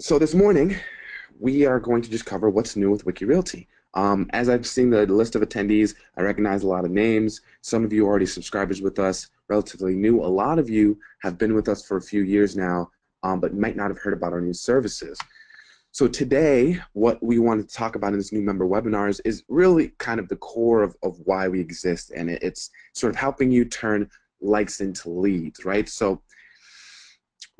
So this morning, we are going to just cover what's new with WikiRealty. As I've seen the list of attendees, I recognize a lot of names. Some of you are already subscribers with us, relatively new. A lot of you have been with us for a few years now, but might not have heard about our new services. So today, what we want to talk about in this new member webinars is really kind of the core of why we exist, and it's sort of helping you turn likes into leads, right? So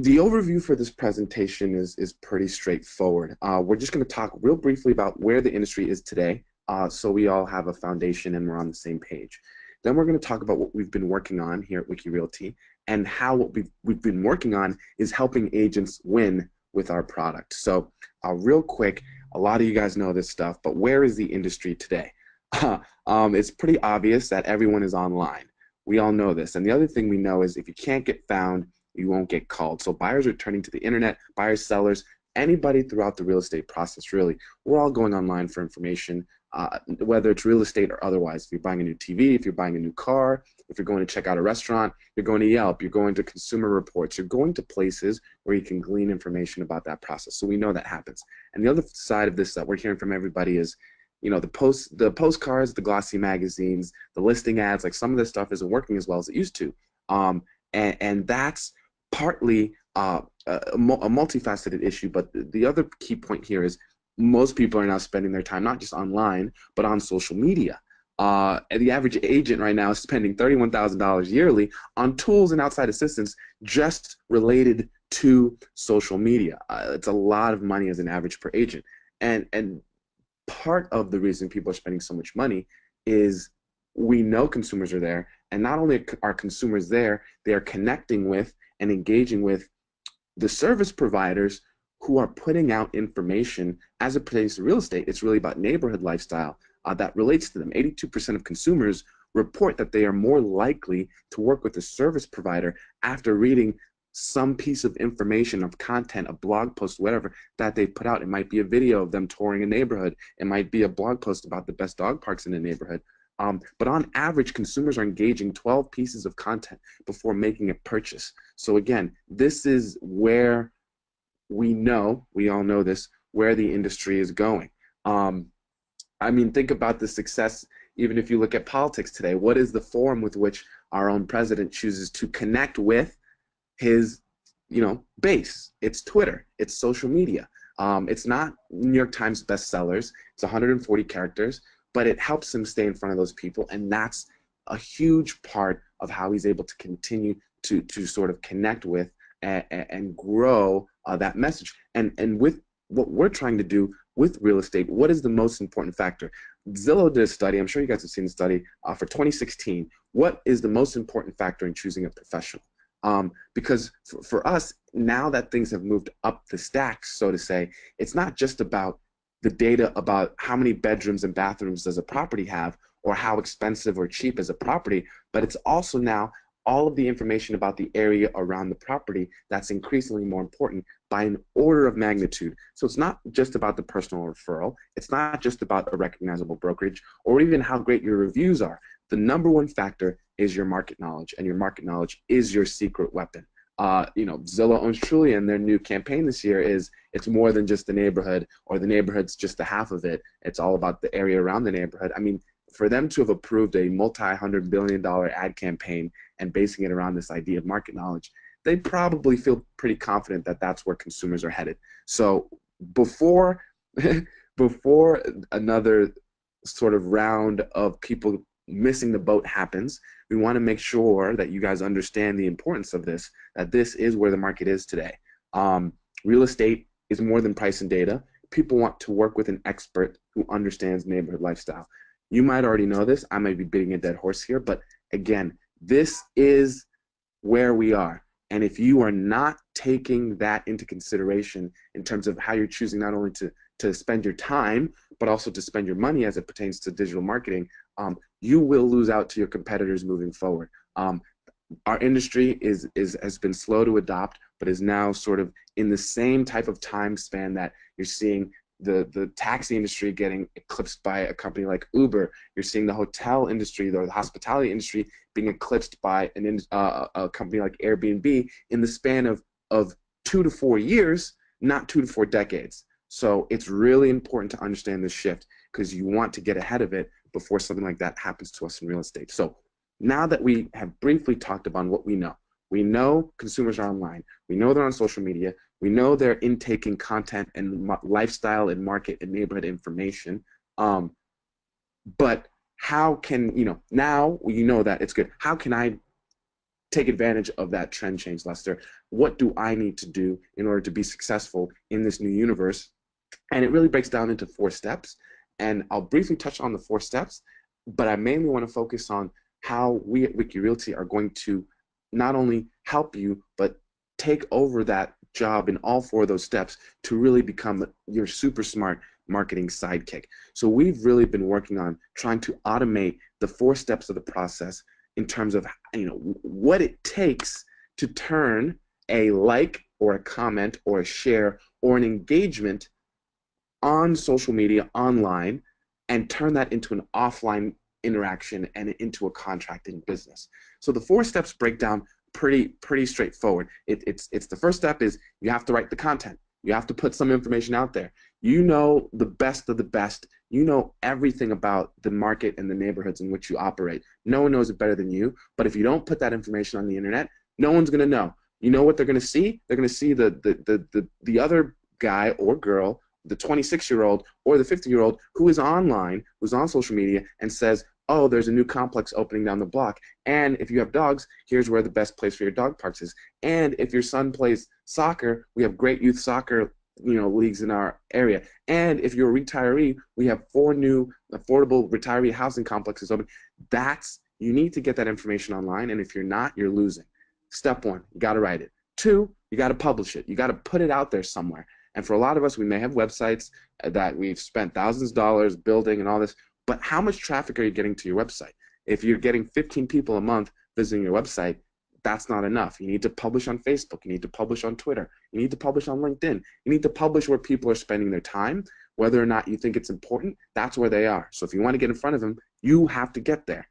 the overview for this presentation is pretty straightforward. We're just going to talk real briefly about where the industry is today, so we all have a foundation and we're on the same page. Then we're going to talk about what we've been working on here at WikiRealty and how what we've been working on is helping agents win with our product. So real quick, a lot of you guys know this stuff, but where is the industry today? It's pretty obvious that everyone is online. We all know this. And the other thing we know is if you can't get found, you won't get called. So buyers are turning to the internet, buyers, sellers, anybody throughout the real estate process, really. We're all going online for information, whether it's real estate or otherwise. If you're buying a new TV, if you're buying a new car, if you're going to check out a restaurant, you're going to Yelp, you're going to Consumer Reports, you're going to places where you can glean information about that process. So we know that happens. And the other side of this that we're hearing from everybody is, you know, the postcards, the glossy magazines, the listing ads, like some of this stuff isn't working as well as it used to. And that's partly a multifaceted issue, but the other key point here is most people are now spending their time not just online, but on social media. And the average agent right now is spending $31,000 yearly on tools and outside assistance just related to social media. It's a lot of money as an average per agent. And part of the reason people are spending so much money is we know consumers are there, and not only are consumers there, they are connecting with and engaging with the service providers who are putting out information as it pertains to real estate. It's really about neighborhood lifestyle that relates to them. 82% of consumers report that they are more likely to work with a service provider after reading some piece of information, of content, a blog post, whatever that they put out. It might be a video of them touring a neighborhood. It might be a blog post about the best dog parks in the neighborhood. But on average, consumers are engaging 12 pieces of content before making a purchase. So again, this is where we all know this, where the industry is going. I mean, think about the success, even if you look at politics today. What is the forum with which our own president chooses to connect with his, base? It's Twitter, it's social media. It's not New York Times bestsellers. It's 140 characters, but it helps him stay in front of those people, and that's a huge part of how he's able to continue to sort of connect with and grow that message. And with what we're trying to do with real estate, what is the most important factor? Zillow did a study, I'm sure you guys have seen the study, for 2016. What is the most important factor in choosing a professional? Because for us, now that things have moved up the stacks, so to say, it's not just about the data about how many bedrooms and bathrooms does a property have or how expensive or cheap is a property, but it's also now all of the information about the area around the property that's increasingly more important by an order of magnitude. So it's not just about the personal referral. It's not just about a recognizable brokerage or even how great your reviews are. The number one factor is your market knowledge, and your market knowledge is your secret weapon. Zillow owns Trulia, and their new campaign this year is it's more than just the neighborhood, or the neighborhood's just the half of it. It's all about the area around the neighborhood. I mean, for them to have approved a multi-hundred-billion-dollar ad campaign and basing it around this idea of market knowledge, they probably feel pretty confident that that's where consumers are headed. So before before another sort of round of people missing the boat happens, we want to make sure that you guys understand the importance of this, that this is where the market is today. Real estate is more than price and data. People want to work with an expert who understands neighborhood lifestyle. You might already know this. I might be beating a dead horse here, but again, this is where we are. And if you are not taking that into consideration in terms of how you're choosing not only to spend your time, but also to spend your money as it pertains to digital marketing, you will lose out to your competitors moving forward. Our industry has been slow to adopt, but is now sort of in the same type of time span that you're seeing the taxi industry getting eclipsed by a company like Uber. You're seeing the hotel industry or the hospitality industry being eclipsed by a company like Airbnb in the span of 2 to 4 years. not 2 to 4 decades. So it's really important to understand this shift because you want to get ahead of it before something like that happens to us in real estate. So now that we have briefly talked about what we know consumers are online. We know they're on social media. We know they're intaking content and lifestyle and market and neighborhood information. But how can, now you know that it's good. How can I take advantage of that trend change, Lester? What do I need to do in order to be successful in this new universe? And it really breaks down into 4 steps. And I'll briefly touch on the 4 steps, but I mainly want to focus on how we at WikiRealty are going to not only help you, but take over that job in all 4 of those steps to really become your super smart marketing sidekick. So we've really been working on trying to automate the 4 steps of the process in terms of what it takes to turn a like or a comment or a share or an engagement on social media online and turn that into an offline interaction and into a contract in business. So the 4 steps break down pretty straightforward. It's the first step is you have to write the content. You have to put some information out there. You know the best of the best. You know everything about the market and the neighborhoods in which you operate. No one knows it better than you. But if you don't put that information on the internet, no one's going to know. You know what they're going to see? They're going to see the other guy or girl, the 26-year-old or the 50-year-old who is online, who's on social media, and says, oh, there's a new complex opening down the block. And if you have dogs, here's where the best place for your dog parks is. And if your son plays soccer, we have great youth soccer leagues in our area. And if you're a retiree, we have 4 new affordable retiree housing complexes open. You need to get that information online. And if you're not, you're losing. Step 1, you got to write it. 2, you got to publish it. You got to put it out there somewhere. And for a lot of us, we may have websites that we've spent thousands of dollars building and all this, but how much traffic are you getting to your website? If you're getting 15 people a month visiting your website, that's not enough. You need to publish on Facebook. You need to publish on Twitter. You need to publish on LinkedIn. You need to publish where people are spending their time. Whether or not you think it's important, that's where they are. So if you want to get in front of them, you have to get there.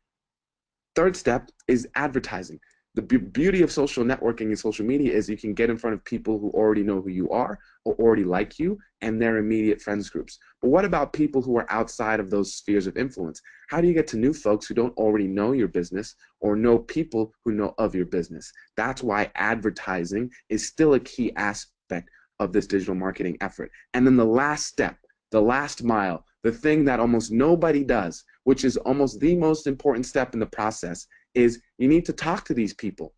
3rd step is advertising. The beauty of social networking and social media is you can get in front of people who already know who you are or already like you and their immediate friends groups. But what about people who are outside of those spheres of influence? How do you get to new folks who don't already know your business or know people who know of your business? That's why advertising is still a key aspect of this digital marketing effort. And then the last step, the last mile, the thing that almost nobody does, which is almost the most important step in the process, is you need to talk to these people.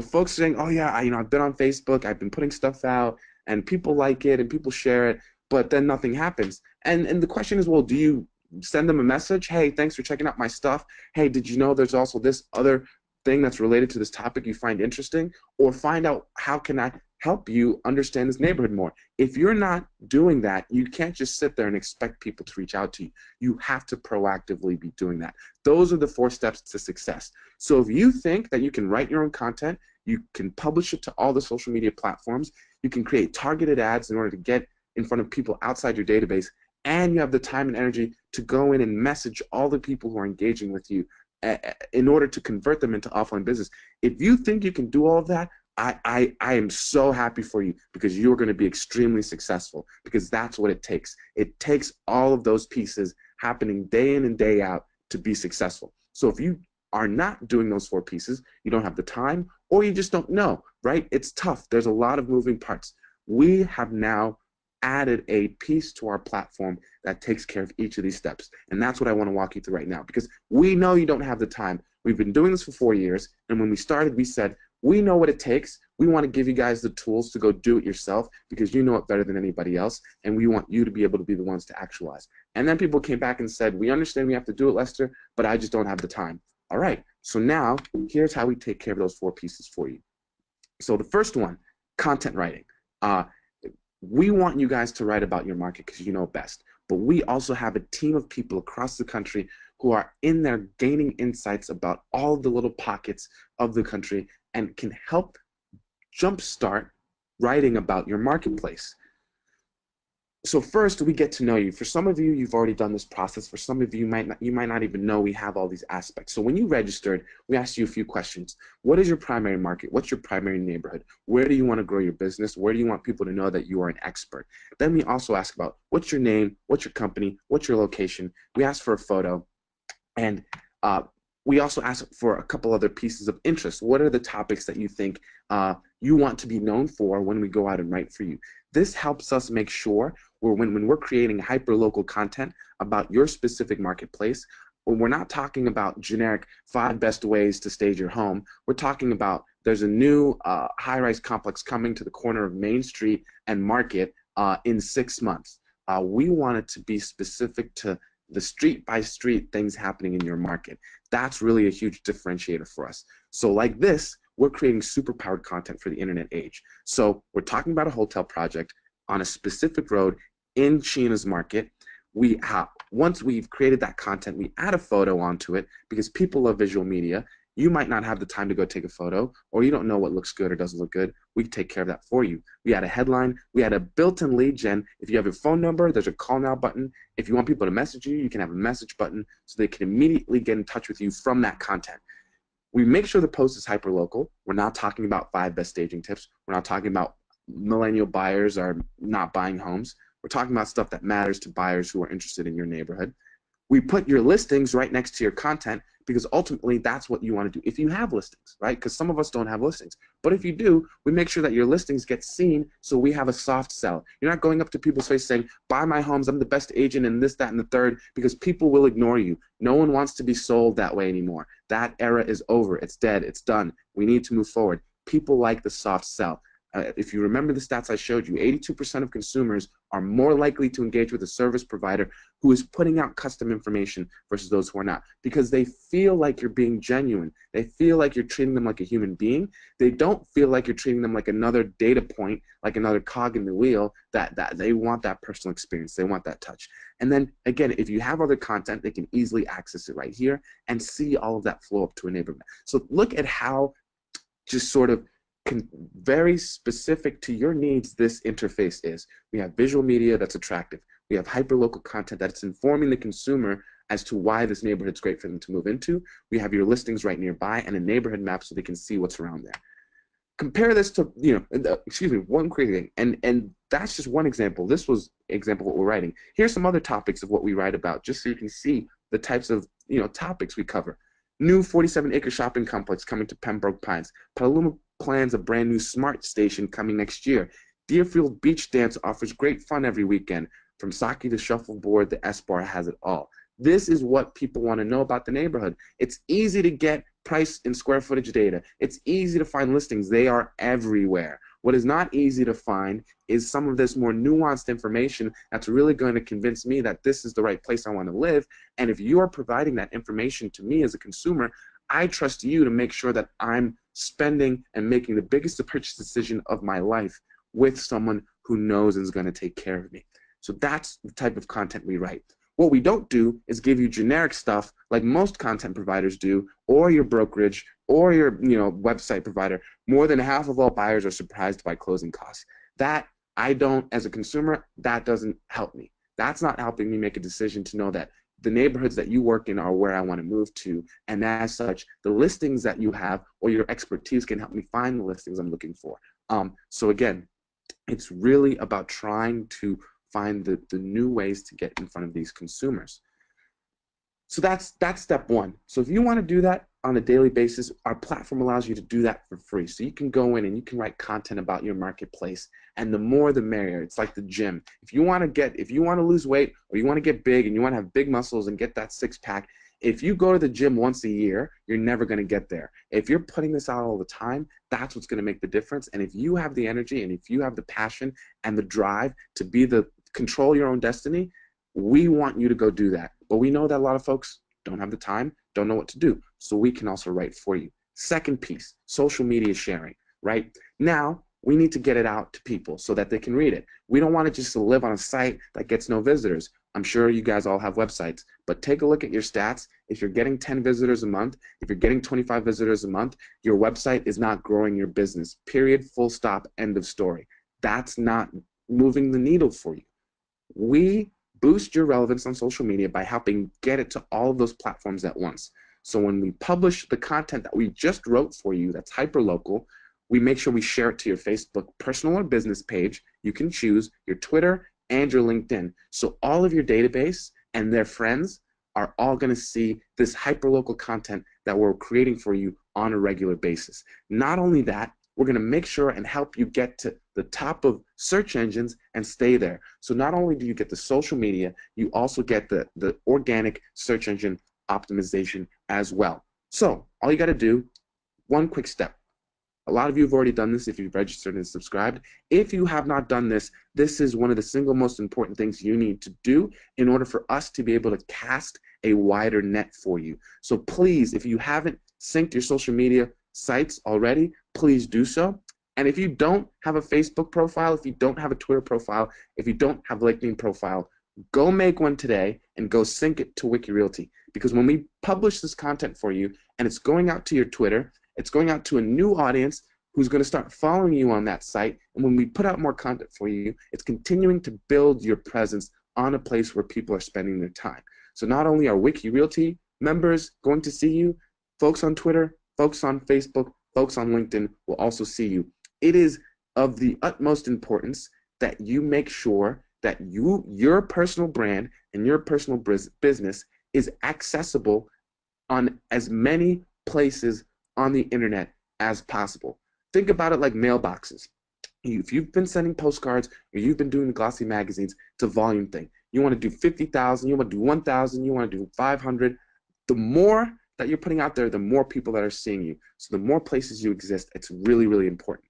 Folks saying, oh yeah, I've been on Facebook, I've been putting stuff out, and people like it and people share it, but then nothing happens. And the question is, well, do you send them a message? Hey, thanks for checking out my stuff. Hey, did you know there's also this other thing that's related to this topic you find interesting? Or find out, how can I help you understand this neighborhood more? If you're not doing that, you can't just sit there and expect people to reach out to you. You have to proactively be doing that. Those are the 4 steps to success. So if you think that you can write your own content, you can publish it to all the social media platforms, you can create targeted ads in order to get in front of people outside your database, and you have the time and energy to go in and message all the people who are engaging with you in order to convert them into offline business. If you think you can do all of that, I am so happy for you, because you're going to be extremely successful, because that's what it takes. It takes all of those pieces happening day in and day out to be successful. So if you are not doing those 4 pieces, you don't have the time, or you just don't know, right? It's tough. There's a lot of moving parts. We have now added a piece to our platform that takes care of each of these steps. And that's what I want to walk you through right now, because we know you don't have the time. We've been doing this for 4 years, and when we started, we said, we know what it takes. We want to give you guys the tools to go do it yourself, because you know it better than anybody else, and we want you to be able to be the ones to actualize. And then people came back and said, we understand we have to do it, Lester, but I just don't have the time. All right, so now here's how we take care of those 4 pieces for you. So the first one, content writing. We want you guys to write about your market because you know best, but we also have a team of people across the country who are in there gaining insights about all the little pockets of the country and can help jumpstart writing about your marketplace. So first, we get to know you. For some of you, you've already done this process. For some of you, you might not even know we have all these aspects. So when you registered, we asked you a few questions. What is your primary market? What's your primary neighborhood? Where do you want to grow your business? Where do you want people to know that you are an expert? Then we also ask about what's your name, what's your company, what's your location. We ask for a photo, and uh, we also ask for a couple other pieces of interest. What are the topics that you think you want to be known for when we go out and write for you? This helps us make sure when we're creating hyper-local content about your specific marketplace, when we're not talking about generic 5 best ways to stage your home, we're talking about there's a new high-rise complex coming to the corner of Main Street and Market in 6 months. We want it to be specific to the street by street things happening in your market. That's really a huge differentiator for us. So like this, we're creating super powered content for the internet age. So we're talking about a hotel project on a specific road in China's market. Once we've created that content, we add a photo onto it because people love visual media. You might not have the time to go take a photo, or you don't know what looks good or doesn't look good. We can take care of that for you. We add a headline. We add a built-in lead gen. If you have your phone number, there's a call now button. If you want people to message you, you can have a message button so they can immediately get in touch with you from that content. We make sure the post is hyper-local. We're not talking about 5 best staging tips. We're not talking about millennial buyers are not buying homes. We're talking about stuff that matters to buyers who are interested in your neighborhood. We put your listings right next to your content because ultimately that's what you want to do. If you have listings, right? Because some of us don't have listings. But if you do, we make sure that your listings get seen so we have a soft sell. You're not going up to people's face saying, buy my homes, I'm the best agent in this, that, and the third, because people will ignore you. No one wants to be sold that way anymore. That era is over. It's dead. It's done. We need to move forward. People like the soft sell. If you remember the stats I showed you, 82% of consumers are more likely to engage with a service provider who is putting out custom information versus those who are not, because they feel like you're being genuine. They feel like you're treating them like a human being. They don't feel like you're treating them like another data point, like another cog in the wheel, that they want that personal experience. They want that touch. And then, again, if you have other content, they can easily access it right here and see all of that flow up to a neighborhood. So look at how just sort of very specific to your needs this interface is. We have visual media that's attractive. We have hyperlocal content that's informing the consumer as to why this neighborhood's great for them to move into. We have your listings right nearby and a neighborhood map so they can see what's around there. Compare this to, one quick thing, and that's just one example. This was an example of what we're writing. Here's some other topics of what we write about, just so you can see the types of topics we cover. New 47-acre shopping complex coming to Pembroke Pines. Petaluma plans a brand new smart station coming next year. Deerfield Beach Dance offers great fun every weekend. From sake to shuffleboard, the S-Bar has it all. This is what people want to know about the neighborhood. It's easy to get price and square footage data. It's easy to find listings. They are everywhere. What is not easy to find is some of this more nuanced information that's really going to convince me that this is the right place I want to live. And if you are providing that information to me as a consumer, I trust you to make sure that I'm spending and making the biggest purchase decision of my life with someone who knows and is going to take care of me. So that's the type of content we write. What we don't do is give you generic stuff like most content providers do, or your brokerage, or your website provider. More than half of all buyers are surprised by closing costs. That I don't, as a consumer, that doesn't help me. That's not helping me make a decision to know that the neighborhoods that you work in are where I want to move to, and as such, the listings that you have or your expertise can help me find the listings I'm looking for. So again, it's really about trying to find the new ways to get in front of these consumers. So that's step one. So if you want to do that on a daily basis, our platform allows you to do that for free. So you can go in and you can write content about your marketplace, and the more the merrier. It's like the gym. If you want to lose weight, or you want to get big and you want to have big muscles and get that six-pack, if you go to the gym once a year, you're never going to get there. If you're putting this out all the time, that's what's going to make the difference. And if you have the energy and if you have the passion and the drive to control your own destiny, we want you to go do that. But we know that a lot of folks don't have the time, don't know what to do. So we can also write for you. Second piece, social media sharing, right? Now, we need to get it out to people so that they can read it. We don't want it just to live on a site that gets no visitors. I'm sure you guys all have websites, but take a look at your stats. If you're getting 10 visitors a month, if you're getting 25 visitors a month, your website is not growing your business. Period, full stop, end of story. That's not moving the needle for you. We boost your relevance on social media by helping get it to all of those platforms at once. So when we publish the content that we just wrote for you that's hyperlocal, we make sure we share it to your Facebook personal or business page. You can choose your Twitter and your LinkedIn. So all of your database and their friends are all going to see this hyperlocal content that we're creating for you on a regular basis. Not only that, we're going to make sure and help you get to the top of search engines and stay there. So not only do you get the social media, you also get the organic search engine optimization as well. So all you got to do, one quick step. A lot of you have already done this if you've registered and subscribed. If you have not done this, this is one of the single most important things you need to do in order for us to be able to cast a wider net for you. So please, if you haven't synced your social media sites already, please do so. And if you don't have a Facebook profile, if you don't have a Twitter profile, if you don't have a LinkedIn profile, go make one today and go sync it to WikiRealty. Because when we publish this content for you and it's going out to your Twitter, it's going out to a new audience who's going to start following you on that site. And when we put out more content for you, it's continuing to build your presence on a place where people are spending their time. So not only are WikiRealty members going to see you, folks on Twitter, folks on Facebook, folks on LinkedIn will also see you. It is of the utmost importance that you make sure that your personal brand and your personal business is accessible on as many places on the internet as possible. Think about it like mailboxes. If you've been sending postcards or you've been doing the glossy magazines, it's a volume thing. You want to do 50,000, you want to do 1,000, you want to do 500. The more that you're putting out there, the more people that are seeing you. So the more places you exist, it's really, really important.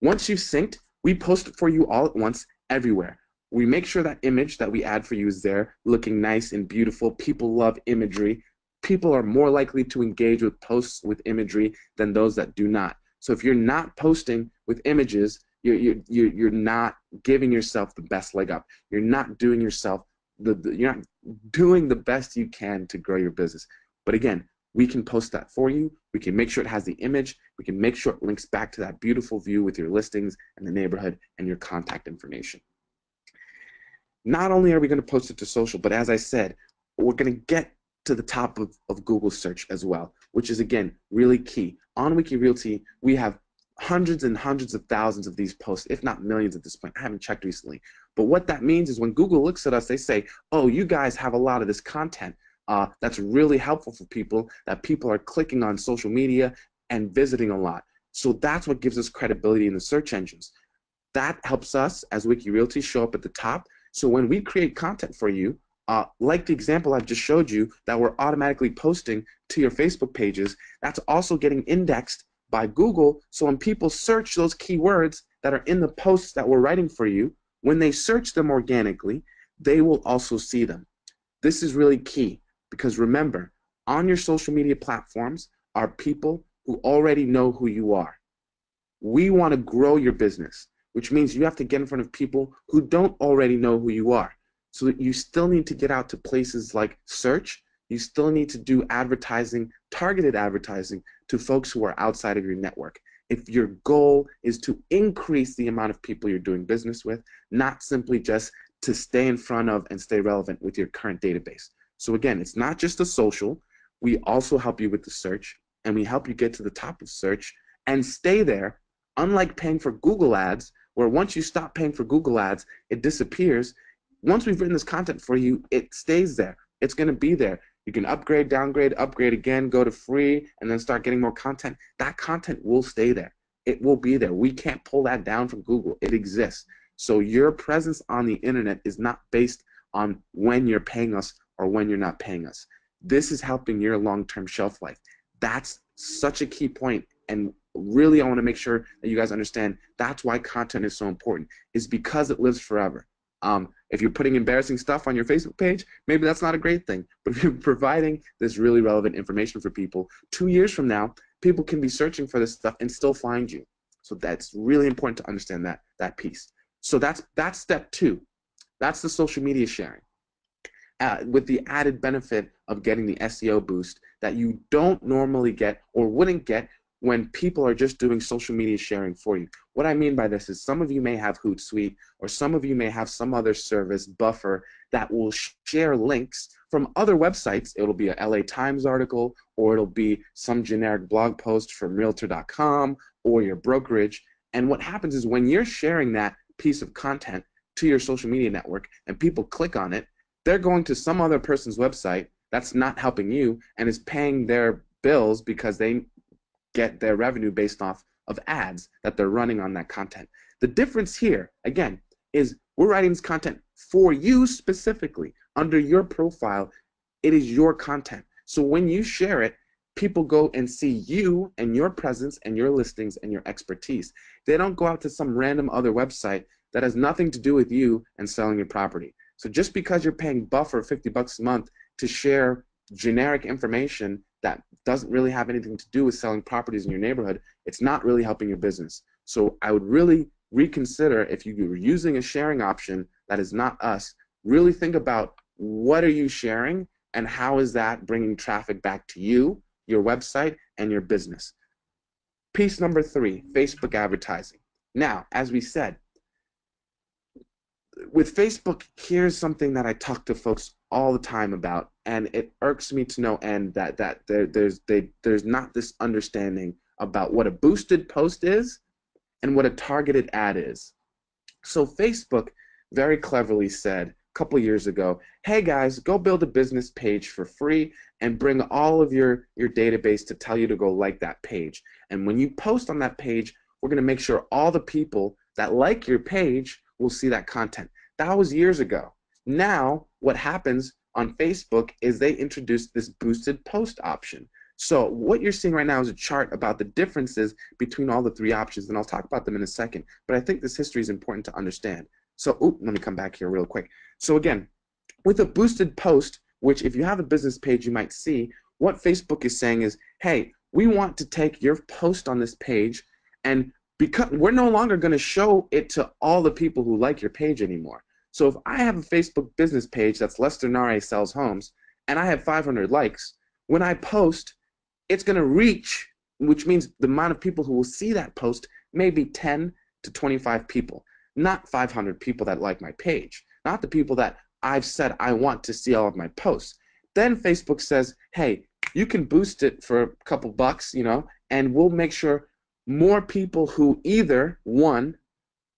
Once you've synced, we post it for you all at once everywhere. We make sure that image that we add for you is there, looking nice and beautiful. People love imagery. People are more likely to engage with posts with imagery than those that do not. So if you're not posting with images, you're not giving yourself the best leg up. You're not doing yourself you're not doing the best you can to grow your business. But again, we can post that for you. We can make sure it has the image. We can make sure it links back to that beautiful view with your listings and the neighborhood and your contact information. Not only are we going to post it to social, but as I said, we're going to get to the top of Google search as well, which is, again, really key. On WikiRealty, we have hundreds and hundreds of thousands of these posts, if not millions at this point. I haven't checked recently. But what that means is when Google looks at us, they say, oh, you guys have a lot of this content that's really helpful for people, that people are clicking on social media and visiting a lot. So that's what gives us credibility in the search engines. That helps us as WikiRealty show up at the top. So when we create content for you, like the example I've just showed you that we're automatically posting to your Facebook pages, that's also getting indexed by Google. So when people search those keywords that are in the posts that we're writing for you, when they search them organically, they will also see them. This is really key because remember, on your social media platforms are people who already know who you are. We want to grow your business, which means you have to get in front of people who don't already know who you are. So that you still need to get out to places like search. You still need to do advertising, targeted advertising to folks who are outside of your network. If your goal is to increase the amount of people you're doing business with, not simply just to stay in front of and stay relevant with your current database. So again, it's not just the social. We also help you with the search, and we help you get to the top of search and stay there. Unlike paying for Google ads, where once you stop paying for Google ads, it disappears. Once we've written this content for you, it stays there. It's going to be there. You can upgrade, downgrade, upgrade again, go to free, and then start getting more content. That content will stay there. It will be there. We can't pull that down from Google. It exists. So your presence on the internet is not based on when you're paying us or when you're not paying us. This is helping your long-term shelf life. That's such a key point, and really I want to make sure that you guys understand that's why content is so important, is because it lives forever. If you're putting embarrassing stuff on your Facebook page, maybe that's not a great thing. But if you're providing this really relevant information for people, 2 years from now, people can be searching for this stuff and still find you. So that's really important to understand that piece. So that's step 2. That's the social media sharing. With the added benefit of getting the SEO boost that you don't normally get or wouldn't get when people are just doing social media sharing for you. What I mean by this is some of you may have Hootsuite, or some of you may have some other service, Buffer, that will share links from other websites. It'll be a LA Times article, or it'll be some generic blog post from Realtor.com or your brokerage. And what happens is when you're sharing that piece of content to your social media network and people click on it, they're going to some other person's website that's not helping you and is paying their bills because they get their revenue based off of ads that they're running on that content. The difference here, again, is we're writing this content for you specifically. Under your profile, it is your content. So when you share it, people go and see you and your presence and your listings and your expertise. They don't go out to some random other website that has nothing to do with you and selling your property. So just because you're paying Buffer $50 a month to share generic information that doesn't really have anything to do with selling properties in your neighborhood, it's not really helping your business. So I would really reconsider, if you're using a sharing option that is not us, really think about what are you sharing and how is that bringing traffic back to you, your website, and your business. Piece number 3, Facebook advertising. Now, as we said, with Facebook, here's something that I talk to folks all the time about, and it irks me to no end that there's not this understanding about what a boosted post is and what a targeted ad is. So Facebook very cleverly said a couple years ago, hey guys, go build a business page for free and bring all of your database to tell you to go like that page. And when you post on that page, we're going to make sure all the people that like your page will see that content. That was years ago. Now, what happens on Facebook is they introduced this boosted post option. So what you're seeing right now is a chart about the differences between all the 3 options, and I'll talk about them in a second, but I think this history is important to understand. So, let me come back here real quick. So again, with a boosted post, which if you have a business page you might see, what Facebook is saying is, hey, we want to take your post on this page, and because we're no longer going to show it to all the people who like your page anymore. So if I have a Facebook business page that's Lester Nare Sells Homes, and I have 500 likes, when I post, it's going to reach, which means the amount of people who will see that post may be 10 to 25 people, not 500 people that like my page, not the people that I've said I want to see all of my posts. Then Facebook says, hey, you can boost it for a couple bucks, and we'll make sure more people who either, 1,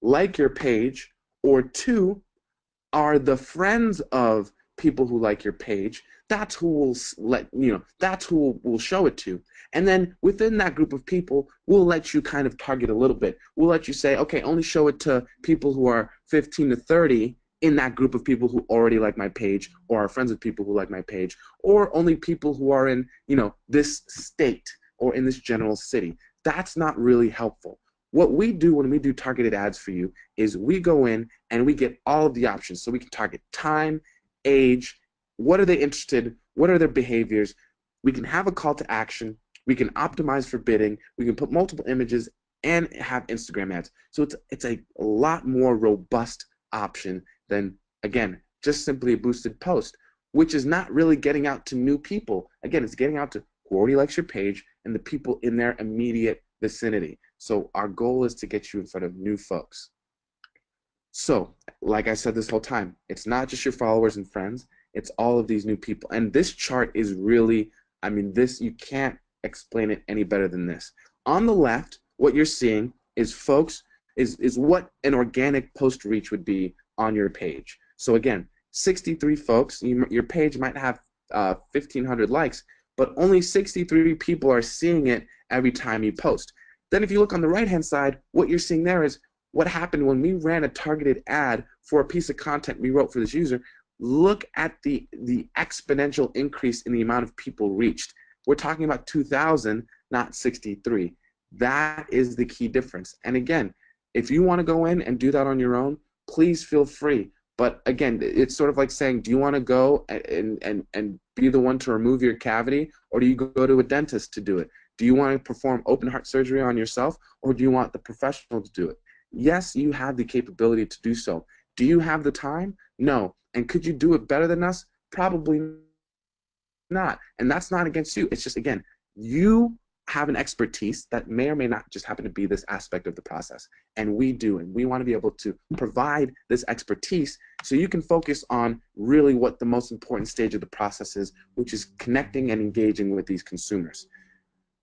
like your page, or 2, are the friends of people who like your page. That's who will that's who we'll show it to. And then within that group of people, we'll let you kind of target a little bit. We'll let you say, okay, only show it to people who are 15 to 30 in that group of people who already like my page, or are friends with people who like my page, or only people who are in, this state or in this general city. That's not really helpful. What we do when we do targeted ads for you is we go in and we get all of the options. So we can target time, age, what are they interested, what are their behaviors. We can have a call to action. We can optimize for bidding. We can put multiple images and have Instagram ads. So it's a lot more robust option than, again, just simply a boosted post, which is not really getting out to new people. Again, it's getting out to who already likes your page and the people in their immediate vicinity. So our goal is to get you in front of new folks. So, like I said this whole time, it's not just your followers and friends, it's all of these new people. And this chart is really, you can't explain it any better than this. On the left, what you're seeing is is what an organic post reach would be on your page. So again, 63 folks, your page might have 1,500 likes, but only 63 people are seeing it every time you post. Then if you look on the right-hand side, what you're seeing there is what happened when we ran a targeted ad for a piece of content we wrote for this user. Look at the exponential increase in the amount of people reached. We're talking about 2,000, not 63. That is the key difference. And again, if you want to go in and do that on your own, please feel free. But again, it's sort of like saying, do you want to go and be the one to remove your cavity, or do you go to a dentist to do it? Do you want to perform open heart surgery on yourself, or do you want the professional to do it? Yes, you have the capability to do so. Do you have the time? No. And could you do it better than us? Probably not. And that's not against you. It's just, again, you have an expertise that may or may not just happen to be this aspect of the process. And we do, and we want to be able to provide this expertise so you can focus on really what the most important stage of the process is, which is connecting and engaging with these consumers.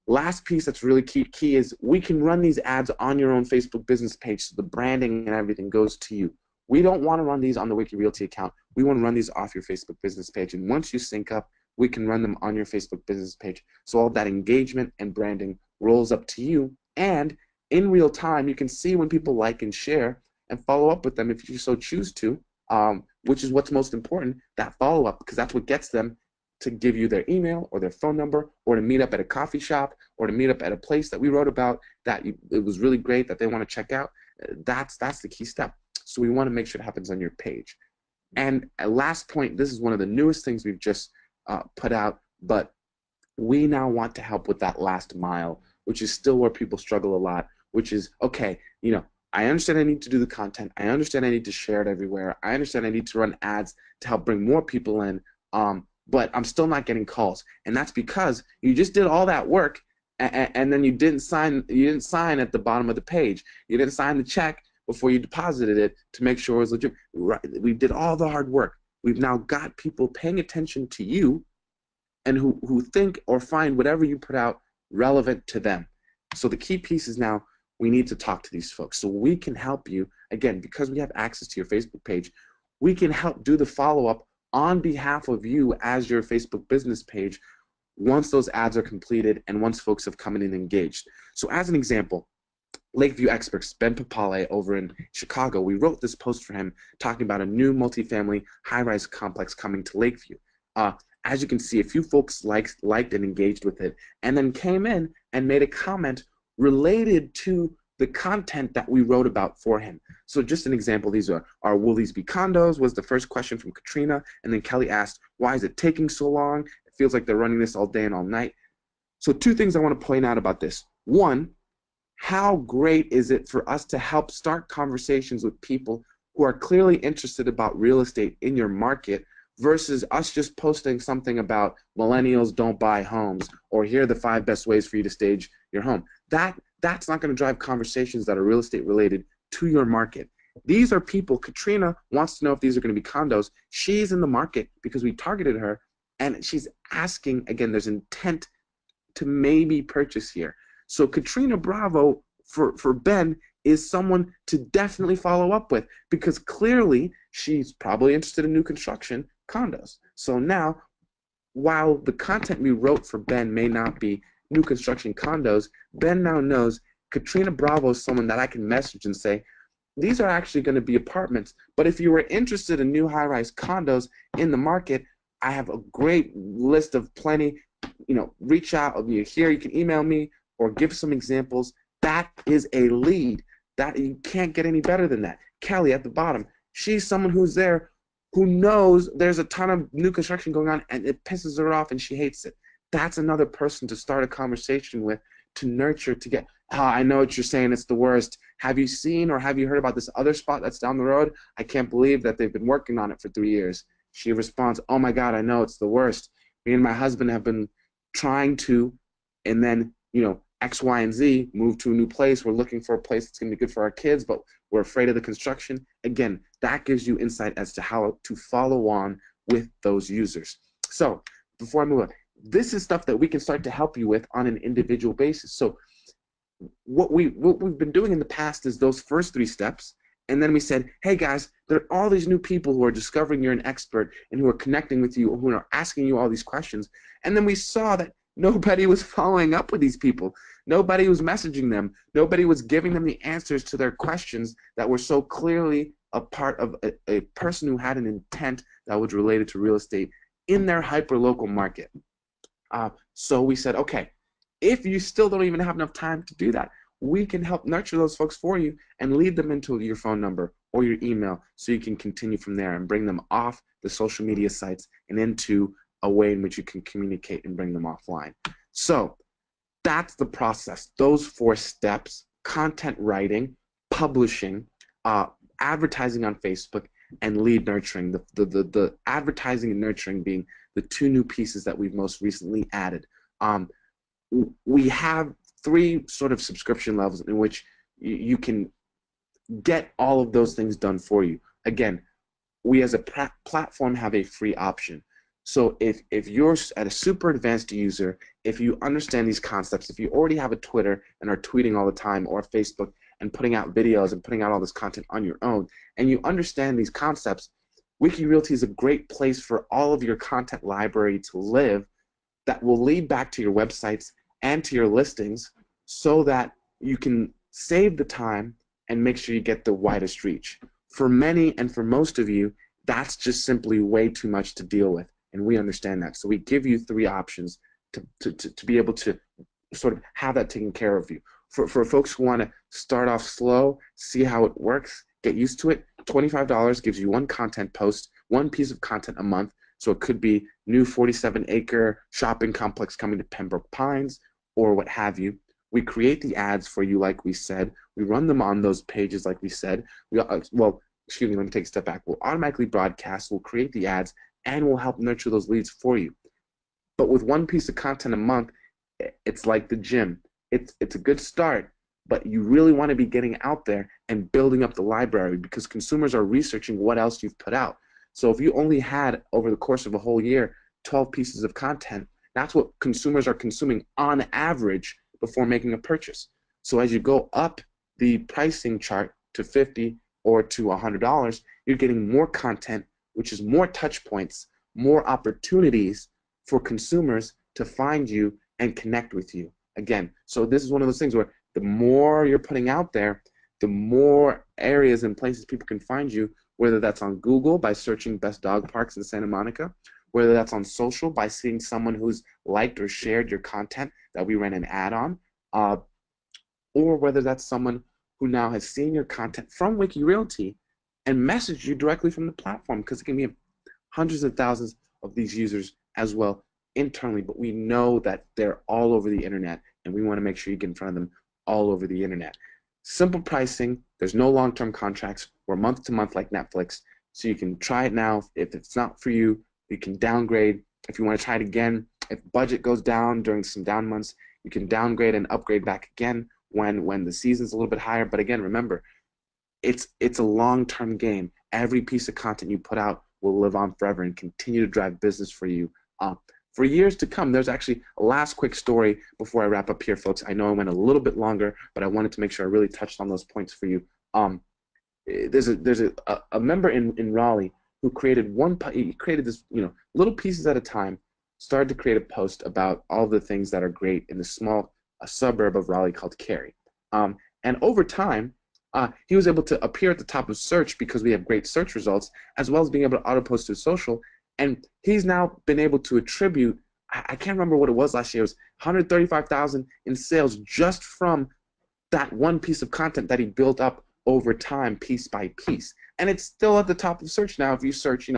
Last piece that's really key is we can run these ads on your own Facebook business page, so the branding and everything goes to you. We don't want to run these on the WikiRealty account. We want to run these off your Facebook business page. And once you sync up, we can run them on your Facebook business page. So all that engagement and branding rolls up to you. And in real time, you can see when people like and share and follow up with them if you so choose to, which is what's most important, that follow-up, because that's what gets them to give you their email or their phone number, or to meet up at a coffee shop, or to meet up at a place that we wrote about that it was really great that they want to check out. That's the key step. So we want to make sure it happens on your page. And last point, this is one of the newest things we've just put out, but we now want to help with that last mile, which is still where people struggle a lot, which is, okay, I understand I need to do the content. I understand I need to share it everywhere. I understand I need to run ads to help bring more people in. But I'm still not getting calls, and that's because you just did all that work, and then you didn't sign at the bottom of the page. You didn't sign the check before you deposited it to make sure it was legit. Right. We did all the hard work. We've now got people paying attention to you, and who think or find whatever you put out relevant to them. So the key piece is now we need to talk to these folks, so we can help you, again, because we have access to your Facebook page. We can help do the follow-up on behalf of you as your Facebook business page once those ads are completed and once folks have come in and engaged. So as an example, Lakeview Experts, Ben Papale over in Chicago, we wrote this post for him talking about a new multifamily high-rise complex coming to Lakeview. As you can see, a few folks liked and engaged with it, and then came in and made a comment related to the content that we wrote about for him. So just an example, these are will these be condos, was the first question from Katrina, and then Kelly asked, why is it taking so long? It feels like they're running this all day and all night. So two things I want to point out about this. One, how great is it for us to help start conversations with people who are clearly interested about real estate in your market versus us just posting something about millennials don't buy homes, or here are the 5 best ways for you to stage your home. That's not going to drive conversations that are real estate related to your market. These are people, Katrina wants to know if these are going to be condos. She's in the market because we targeted her, and she's asking, again, there's intent to maybe purchase here. So Katrina Bravo for Ben is someone to definitely follow up with, because clearly she's probably interested in new construction condos. So now, while the content we wrote for Ben may not be new construction condos, Ben now knows Katrina Bravo is someone that I can message and say, these are actually going to be apartments, but if you were interested in new high-rise condos in the market, I have a great list of plenty. Reach out. I'll be here. You can email me or give some examples. That is a lead. That you can't get any better than that. Kelly at the bottom, she's someone who's there who knows there's a ton of new construction going on and it pisses her off and she hates it. That's another person to start a conversation with, to nurture, to get, I know what you're saying, it's the worst. Have you seen or have you heard about this other spot that's down the road? I can't believe that they've been working on it for 3 years. She responds, oh my God, I know, it's the worst. Me and my husband have been trying to, and then, X, Y, and Z, move to a new place. We're looking for a place that's going to be good for our kids, but we're afraid of the construction. Again, that gives you insight as to how to follow on with those users. So before I move on, this is stuff that we can start to help you with on an individual basis. So what we've been doing in the past is those first 3 steps, and then we said, hey guys, there are all these new people who are discovering you're an expert and who are connecting with you, who are asking you all these questions, and then we saw that nobody was following up with these people. Nobody was messaging them. Nobody was giving them the answers to their questions that were so clearly a part of a person who had an intent that was related to real estate in their hyper-local market. So we said, okay, if you still don't even have enough time to do that, we can help nurture those folks for you and lead them into your phone number or your email so you can continue from there and bring them off the social media sites and into a way in which you can communicate and bring them offline. So that's the process. Those 4 steps: content writing, publishing, advertising on Facebook, and lead nurturing. The advertising and nurturing being the 2 new pieces that we've most recently added. we have three sort of subscription levels in which you can get all of those things done for you. Again, we as a platform have a free option. So if you're at a super advanced user, if you understand these concepts, if you already have a Twitter and are tweeting all the time, or Facebook and putting out videos and putting out all this content on your own, and you understand these concepts, WikiRealty is a great place for all of your content library to live that will lead back to your websites and to your listings so that you can save the time and make sure you get the widest reach. For many and for most of you, that's just simply way too much to deal with, and we understand that. So we give you three options to be able to sort of have that taken care of you. For folks who want to start off slow, see how it works, get used to it, $25 gives you one content post, one piece of content a month. So it could be new 47-acre shopping complex coming to Pembroke Pines or what have you. We create the ads for you like we said. We run them on those pages like we said. Well, excuse me, let me take a step back. We'll automatically broadcast, we'll create the ads, and we'll help nurture those leads for you. But with one piece of content a month, it's like the gym. It's a good start, but you really want to be getting out there and building up the library because consumers are researching what else you've put out. So if you only had, over the course of a whole year, 12 pieces of content, that's what consumers are consuming on average before making a purchase. So as you go up the pricing chart to $50 or to $100, you're getting more content, which is more touch points, more opportunities for consumers to find you and connect with you. Again, so this is one of those things where the more you're putting out there, the more areas and places people can find you, whether that's on Google by searching best dog parks in Santa Monica, whether that's on social by seeing someone who's liked or shared your content that we ran an ad on, or whether that's someone who now has seen your content from WikiRealty and messaged you directly from the platform, because it can be hundreds of thousands of these users as well internally, but we know that they're all over the internet, and we want to make sure you get in front of them all over the internet. Simple pricing, there's no long-term contracts. We're month to month like Netflix, so you can try it now. If it's not for you, you can downgrade. If you want to try it again, if budget goes down during some down months, you can downgrade and upgrade back again when the season's a little bit higher. But again, remember, it's a long-term game. Every piece of content you put out will live on forever and continue to drive business for you for years to come. There's actually a last quick story before I wrap up here, folks. I know I went a little bit longer, but I wanted to make sure I really touched on those points for you. There's a member in Raleigh who created he created this, little pieces at a time, started to create a post about all the things that are great in a suburb of Raleigh called Cary. And over time, he was able to appear at the top of search because we have great search results, as well as being able to auto-post to social. And he's now been able to attribute, I can't remember what it was last year, it was 135,000 in sales just from that one piece of content that he built up over time, piece by piece. And it's still at the top of search now. If you search,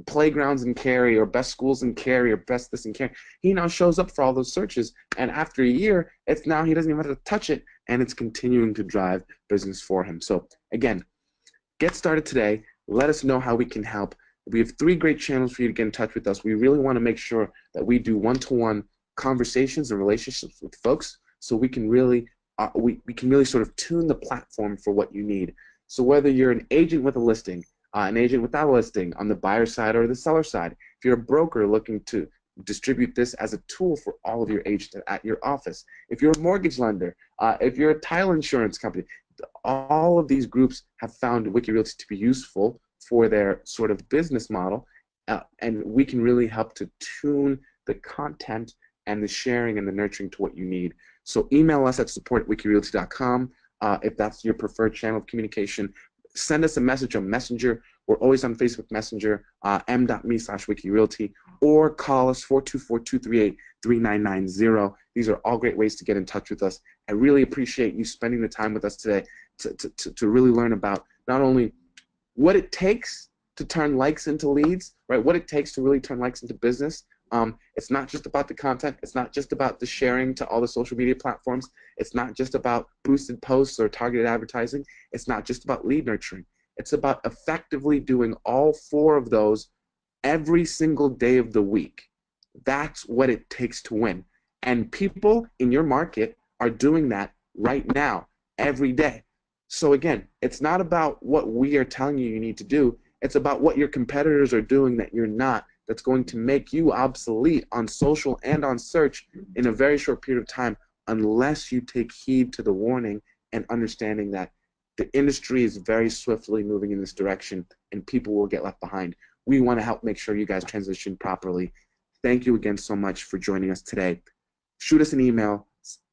playgrounds in Cary or best schools in Cary or best this in Cary, he now shows up for all those searches. And after a year, it's now he doesn't even have to touch it, and it's continuing to drive business for him. So again, get started today. Let us know how we can help. We have 3 great channels for you to get in touch with us. We really want to make sure that we do one-to-one conversations and relationships with folks, so we can really we can really sort of tune the platform for what you need. So whether you're an agent with a listing, an agent without a listing on the buyer side or the seller side, if you're a broker looking to distribute this as a tool for all of your agents at your office, if you're a mortgage lender, if you're a title insurance company, all of these groups have found WikiRealty to be useful for their sort of business model, and we can really help to tune the content and the sharing and the nurturing to what you need. So email us at support@wikirealty.com if that's your preferred channel of communication. Send us a message on Messenger. We're always on Facebook Messenger, m.me/wikirealty, or call us 424-238-3990. These are all great ways to get in touch with us. I really appreciate you spending the time with us today to really learn about not only what it takes to turn likes into leads, right? What it takes to really turn likes into business. It's not just about the content. It's not just about the sharing to all the social media platforms. It's not just about boosted posts or targeted advertising. It's not just about lead nurturing. It's about effectively doing all 4 of those every single day of the week. That's what it takes to win. And people in your market are doing that right now, every day. So again, it's not about what we are telling you need to do. It's about what your competitors are doing that you're not, that's going to make you obsolete on social and on search in a very short period of time, unless you take heed to the warning and understanding that the industry is very swiftly moving in this direction and people will get left behind. We want to help make sure you guys transition properly. Thank you again so much for joining us today. Shoot us an email,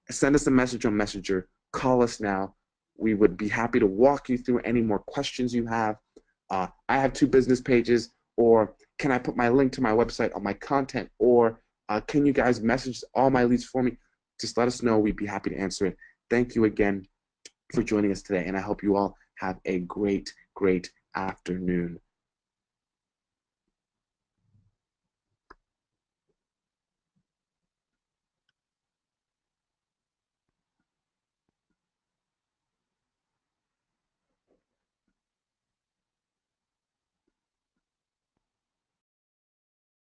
send us a message on Messenger, call us now. We would be happy to walk you through any more questions you have. I have 2 business pages, or can I put my link to my website on my content, or can you guys message all my leads for me? Just let us know. We'd be happy to answer it. Thank you again for joining us today, and I hope you all have a great, great afternoon.